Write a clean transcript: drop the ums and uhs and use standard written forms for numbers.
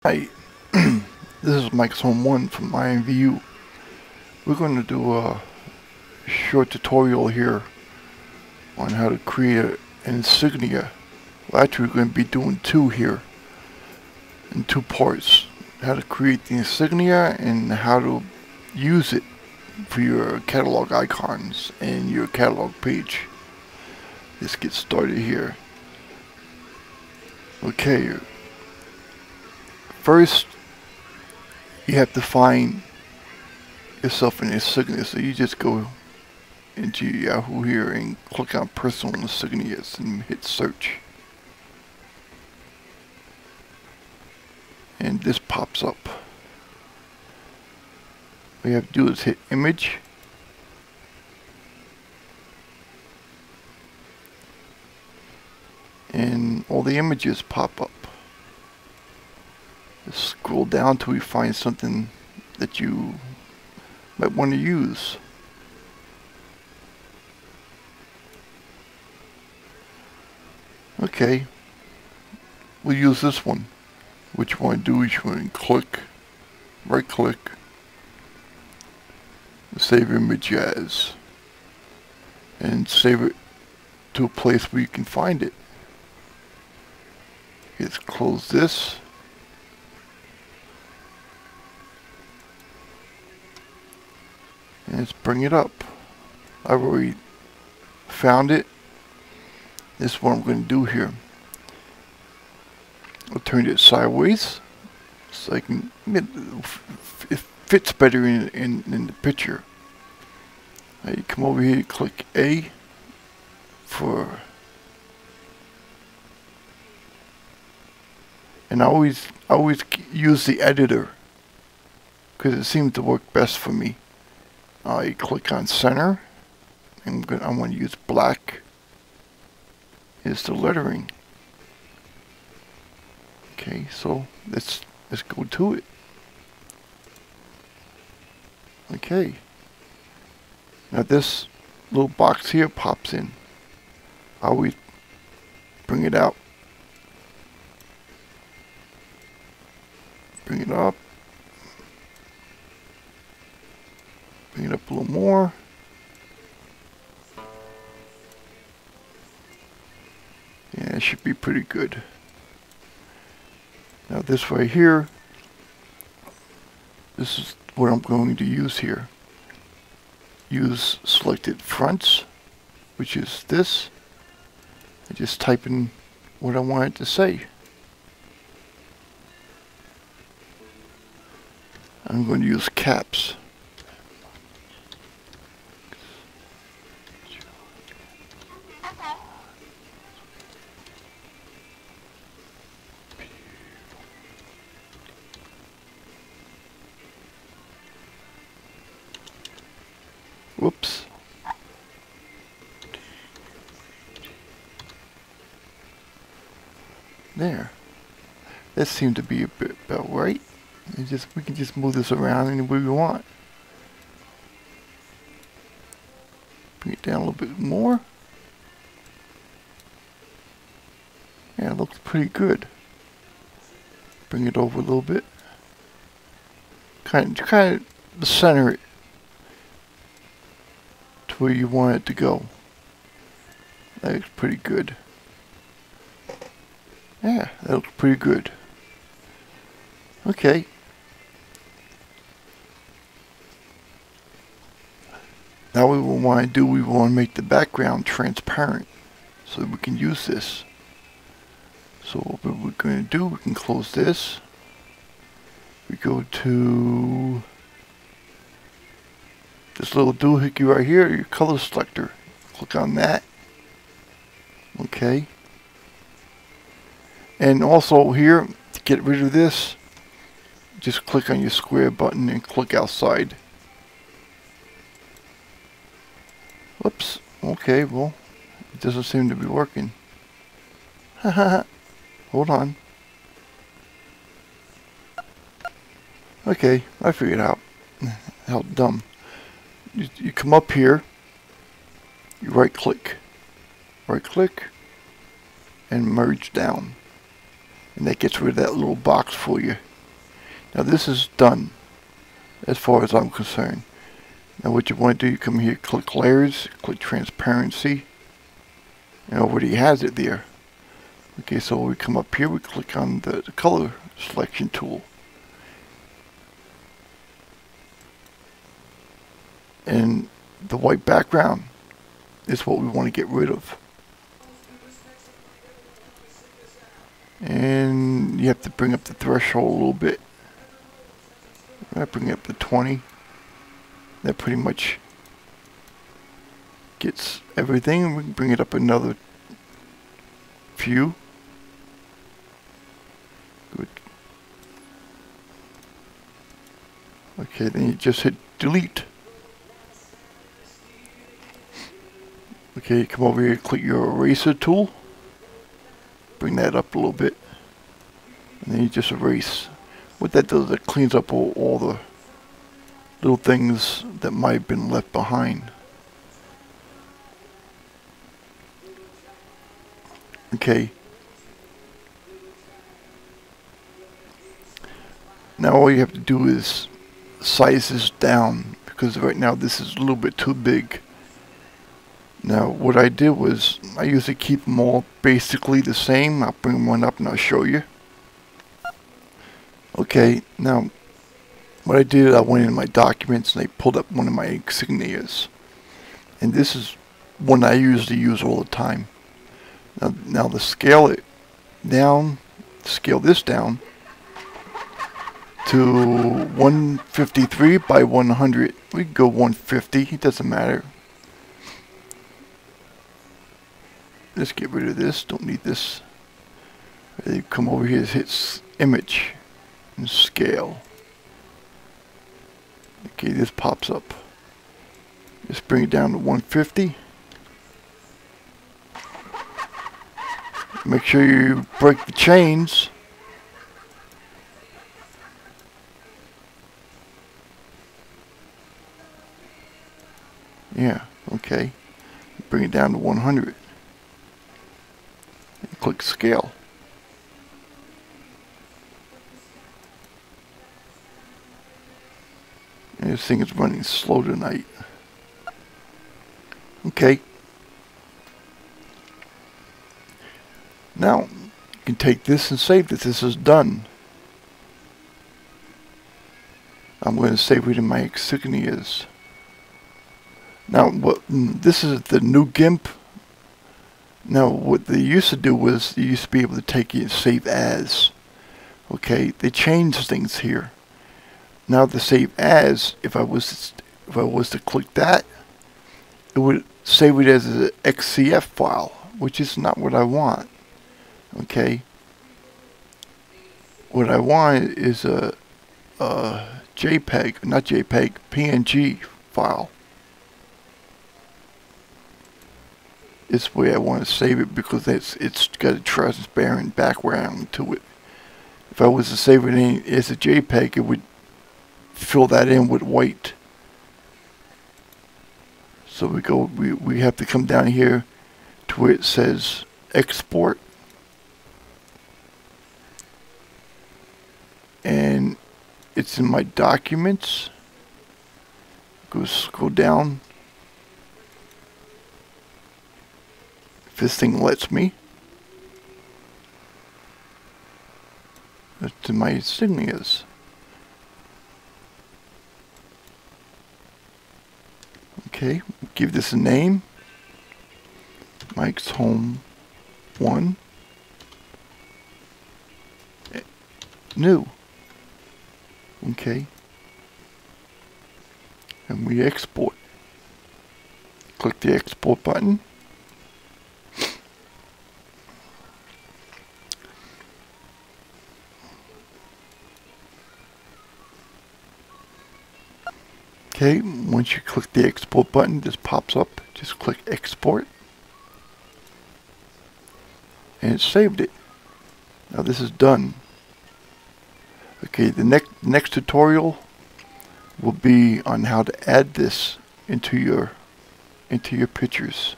Hi, this is Mike's Home 1 from IMVU. We're going to do a short tutorial here on how to create an insignia. Well, actually we're going to be doing two here in two parts. How to create the insignia and how to use it for your catalog icons and your catalog page. Let's get started here. Okay. First, you have to find yourself an insignia. So you just go into Yahoo here and click on personal insignias and hit search. And this pops up. What you have to do is hit image. And all the images pop up. Just scroll down till you find something that you might want to use. Okay, we'll use this one. What you want to do is you want to click, right click, save image as, and save it to a place where you can find it. Let's close this. And let's bring it up. I've already found it. This is what I'm going to do here. I'll turn it sideways so I can, it fits better in the picture. Now you come over here, click A for, and I always use the editor because it seems to work best for me. You click on center, and I want to use black is the lettering. Okay, so let's go to it. Okay, now this little box here pops in. I always bring it out, bring it up. Bring it up a little more. Yeah, it should be pretty good. Now this right here, this is what I'm going to use here. Use selected fronts, which is this. I just type in what I want it to say. I'm going to use caps. Whoops. There. That seemed to be a bit about right. And we can just move this around any way we want. Bring it down a little bit more. Yeah, it looks pretty good. Bring it over a little bit. Kind of center it to where you want it to go. That looks pretty good. Yeah, that looks pretty good. Okay. Now what we want to do, we want to make the background transparent so that we can use this. So what we're going to do, we can close this. We go to this little doohickey right here, your color selector. Click on that. Okay. And also here, to get rid of this, just click on your square button and click outside. Whoops. Okay, well, it doesn't seem to be working. Hold on. Okay, I figured out. How dumb. You come up here, you right click, and merge down. And that gets rid of that little box for you. Now this is done as far as I'm concerned. Now what you want to do, you come here, click layers, click transparency, and already has it there. Okay, so we come up here, we click on the color selection tool. And the white background is what we want to get rid of. And you have to bring up the threshold a little bit. I bring it up to 20. That pretty much gets everything. We can bring it up another few. Good. Okay, then you just hit delete. Okay, come over here, click your eraser tool. Bring that up a little bit. And then you just erase. What that does, it cleans up all the little things that might have been left behind. Okay. Now all you have to do is size this down, because right now this is a little bit too big. Now what I did was, I usually keep them all basically the same. I'll bring one up and I'll show you. Okay, now what I did, I went in my documents and I pulled up one of my insignias. And this is one I usually use all the time. Now to scale it down, scale this down to 153 by 100. We can go 150, it doesn't matter. Let's get rid of this, don't need this. You come over here, hit image and scale. Okay, this pops up. Just bring it down to 150. Make sure you break the chains. Yeah, okay. Bring it down to 100. And click scale. And this thing is running slow tonight. Okay. Now, you can take this and save this. This is done. I'm going to save it in my insignias. Now, this is the new GIMP. Now, what they used to do was, you used to be able to take it and save as. Okay, they changed things here. Now the save as, if I was to click that, it would save it as an XCF file, which is not what I want. Okay, what I want is a JPEG, not JPEG, PNG file. This way I want to save it because it's got a transparent background to it. If I was to save it in as a JPEG, it would fill that in with white. So we have to come down here to where it says export, and it's in my documents. Go down. If this thing lets me. It's in my insignias. Okay, give this a name. Mike's Home 1. New. Okay. And we export. Click the export button. Okay, once you click the export button, this pops up. Just click export. And it saved it. Now this is done. Okay, the next tutorial will be on how to add this into your pictures.